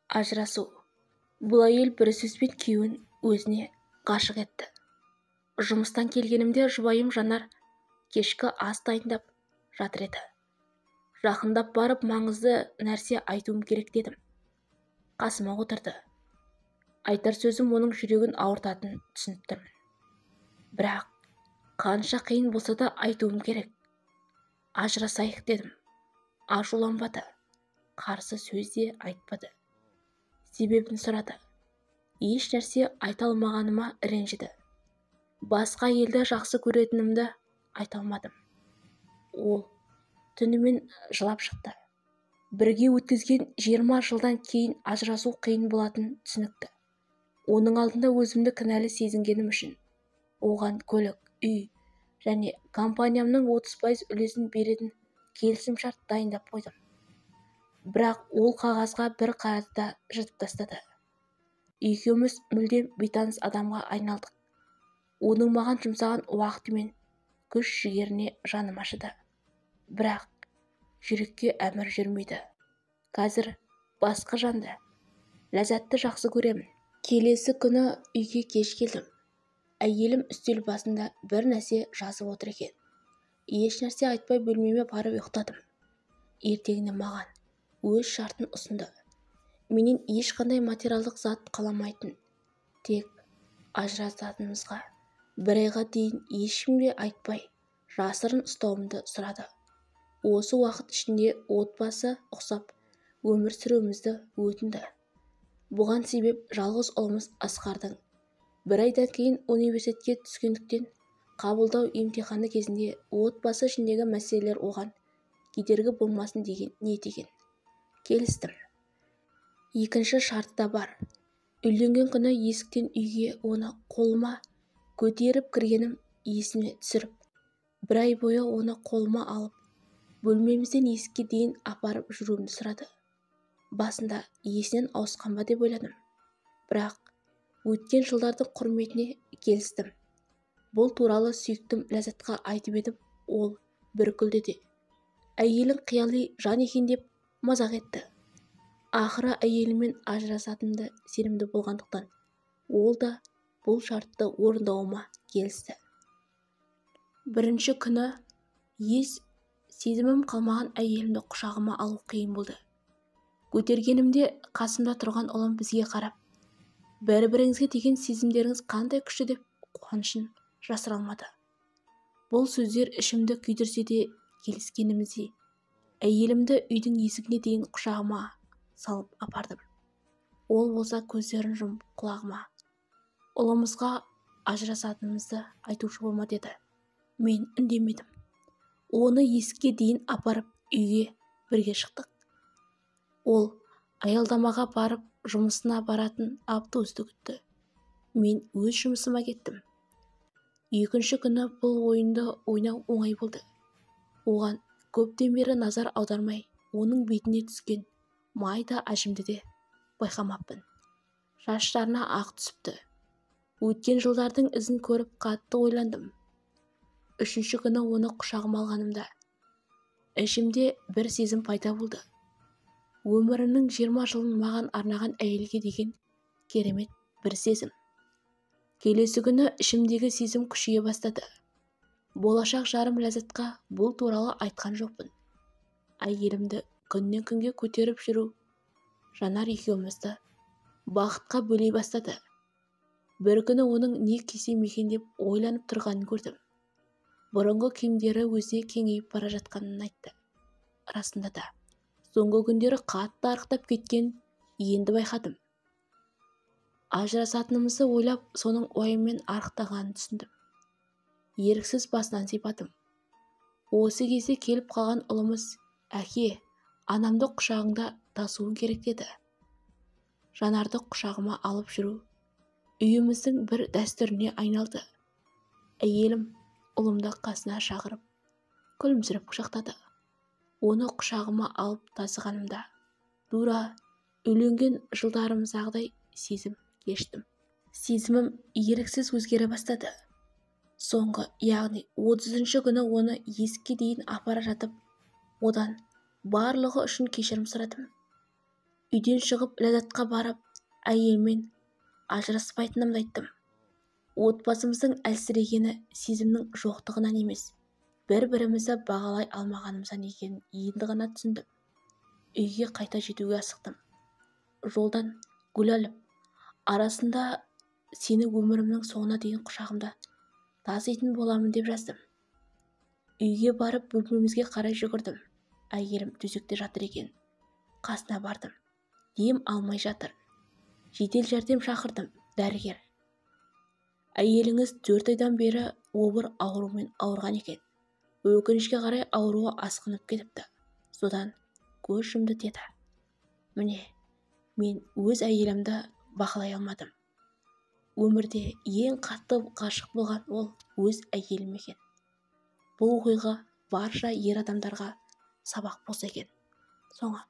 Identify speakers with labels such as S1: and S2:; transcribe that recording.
S1: Ажырасу. Бұл әйел бір сөзбен күйеуін өзіне ғашық етті. Жұмыстан келгенімде жұбайым Жанар кешкі ас дайындап жатыр еді. Жақындап барып маңызды нәрсе айтуым керек дедім. Қасыма отырды. Айтар сөзім оның жүрегін ауыртатынын түсініп тұрмын. Бірақ қанша қиын болса да айтуым керек. Ажырасайық дедім. Ашуланбады. Қарсы сөз де айтпады. Себебін сұрады. Еш нәрсе айта алмағаныма ренжіді. Басқа елді жақсы көретінімді айта алмадым. Ол түнімен жылап шықты. Бірге өткізген 20 жылдан кейін ажырасу қиын болатынын түсінікті. Оның алдында өзімді кінәлі сезінгенім үшін оған көлік, үй және компаниямның 30% үлесін беретін келісімшарт дайындап қойдым. Бірақ ол қағазға бір қарады да жыртып тастады. Екеуміз мүлдем бейтаныс адамға айналдық. Оның маған жұмсаған уақыты мен күш-жігеріне жаным ашыды. Бірақ жүрекке әмір жүрмейді. Қазір басқа жанды, ләззатты жақсы көремін. Келесі күні үйге кеш келдім. Әйелім үстел басында бір нәрсе жазып отыр екен. Еш нәрсе айтпай бөлмеме барып ұйықтадым. Ертеңіне маған өз шартын ұсынды. Менен ешқандай материалдық зат қаламайтын. Тек ажырасатынымызға 1 айға дейін ешкімге айтпай жасырын ұстауымды сұрады. Осы уақыт ішінде отбасы ұқсап өмір сүруімізді өтінді. Бұған себеп жалғыз ұлымыз Асқардың 1 айдан кейін университетке түскендіктен қабылдау емтиханы кезінде отбасы ішіндегі мәселелер оған кедергі болмасын деген ниет екен. Келістім. Екінші шарты да бар. Үйленген күні есіктен үйге оны қолыма көтеріп кіргенім есіме түсіріп, 1 ай бойы оны қолыма алып, бөлмемізден есікке дейін апарып жүруімді сұрады. Басында есінен ауысқан ба деп ойладым. Бірақ өткен жылдардың құрметіне келістім. Бұл туралы сүйіктім Ләззатқа айтып едім, ол бір күлді де. Әйелің қияли жан екен деп мазақ етті. Ақыры әйелімен ажырасатынымды сенімді болғандықтан, ол да бұл шартты орындауыма келісті. Бірінші күні сезімім қалмаған әйелімді құшағыма алу қиын болды. Көтергенімде қасымда тұрған ұлым бізге қарап, бір-біріңізге деген сезімдеріңіз қандай күшті деп қуанышын жасыра алмады. Бұл сөздер ішімді күйдірсе де келіскенімізде, әйелімді үйдің есігіне дейін құшағыма салып апардым. Ол болса көздерін жұмып құлағыма, ұлымызға ажырасатынымызды айтушы болма деді. Мен үндемедім. Оны есікке дейін апарып үйге бірге шықтық. Ол аялдамаға барып жұмысына баратын автобусты күтті. Мен өз жұмысыма кеттім. Екінші күні бұл ойынды ойнау оңай болды. Оған көптен бері назар аудармай, оның бетіне түскен майда әжімді де байқамаппын. Шаштарына ақ түсіпті. Өткен жылдардың ізін көріп қатты ойландым. Үшінші күні оны құшағыма алғанымда, ішімде бір сезім пайда болды. Өмірімнің 20 жылын маған арнаған әйелге деген керемет бір сезім. Келесі күні ішімдегі сезім күшейе бастады. Болашақ жарым Ләззатқа бұл туралы айтқан жоқпын. Әйелімді күннен күнге көтеріп жүру Жанар екеумізді бақытқа бөлей бастады. Бір күні оның не кисем екен деп ойланып тұрғанын көрдім. Бұрынғы киімдері өзіне кеңейіп бара жатқанын айтты. Расында да, соңғы күндері қатты арықтап кеткен енді байқадым. Ажырасатынымызды ойлап, соның ойымен арықтағанын түсіндім. Еріксіз басынан сипадым. Осы кезде келіп қалған ұлымыз, әке, анамды құшағыңда тасуың керек деді. Жанарды құшағыма алып жүру үйіміздің бір дәстүріне айналды. Әйелім ұлымды қасына шақырып, күлімсіреп құшақтады. Оны құшағыма алып тасығанымда, тура үйленген жылдарымыздағыдай сезім кештім. Сезімім еріксіз өзгере бастады. Соңғы, яғни 30-шы күні оны есікке дейін апара жатып, одан барлығы үшін кешірім сұрадым. Үйден шығып Ләззатқа барып, әйелмен ажыраспайтынымды айттым. Отбасымыздың әлсірегені сезімнің жоқтығынан емес, бір-бірімізді бағалай алмағанымыздан екенін енді ғана түсіндім. Үйге қайта жетуге асықтым. Жолдан гүл алып, арасында сені өмірімнің соңына дейін құшағымда таситын боламын деп жаздым. Үйге барып бөлмемізге қарай жүгірдім. Әйелім төсекте жатыр екен. Қасына бардым. Дем алмай жатыр. Жедел жәрдем шақырдым. Дәрігер: әйеліңіз 4 айдан бері обыр аурумен ауырған екен. Өкінішке қарай ауруы асқынып кетіпті. Содан көз жұмды деді. Міне, мен өз әйелімді бақылай алмадым. Өмірде ең қатты ғашық болған ол өз әйелім екен. Бұл оқиға барша ер адамдарға сабақ болса екен. Соңы.